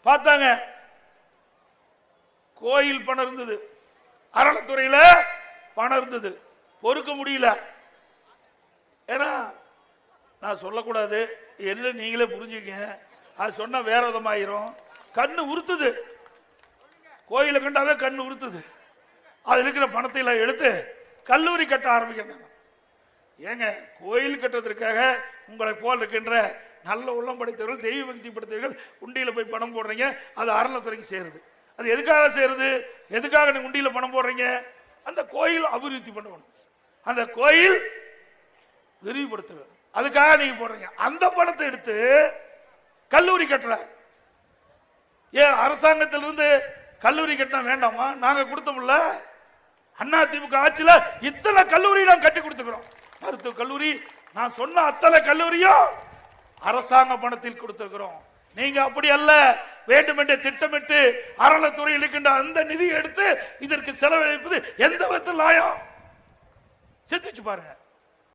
பார்த்தாங்க. கோயில் பணம் இருந்தது, அறநிலைத்துறையில பணம் இருந்தது, பொறுக்க முடியல. ஏன்னா நான் சொல்லக்கூடாது, என்ன நீங்களே புரிஞ்சுக்கங்க, அது சொன்னா வேற விதமாயிரும். கண்ணு உறுத்துது, கோயிலை கண்டாவே கண்ணு உறுத்துது. அது இருக்கிற பணத்தை எல்லாம் எடுத்து கல்லூரி கட்ட ஆரம்பிக்கிறாங்க. ஏங்க, கோயில் கட்டுறதுக்காக உங்களை போல் இருக்கின்ற நல்ல உள்ளம் படைத்தவர்கள், தெய்வ பக்தி படைத்தவர்கள் உண்டியில போய் பணம் போடுறீங்க, அது அறநிலைத்துறைக்கு சேருது. அது எதுக்காக சேருது? எதுக்காக நீங்க உண்டியில பணம் போடுறீங்க? அந்த கோயில் அபிவிருத்தி பண்ணணும், அந்த கோயில் விரிவுபடுத்த வேண்டும், அதுக்காக நீங்க போடுறீங்க. அந்த பணத்தை எடுத்து கல்லூரி கட்டல. ஏன் அரசாங்கத்திலிருந்து கல்லூரி கட்டினா வேண்டாமா? நாங்க கொடுத்தோம்ல, அண்ணா திமுக ஆட்சியில இத்தனை கல்லூரி நாம் கட்டி கொடுத்துக்கிறோம். மருத்துவ கல்லூரி, நான் சொன்ன அத்தனை கல்லூரியும் அரசாங்க பணத்தில் கொடுத்திருக்கிறோம். நீங்க அப்படி அல்ல, வேண்டுமென்றே திட்டமிட்டு அறநிலைத்துறையில் இருக்கின்ற அந்த நிதியை எடுத்து இதற்கு செலவழிப்பது எந்த விதத்தில் நியாயம்? சிந்திச்சு பாருங்க.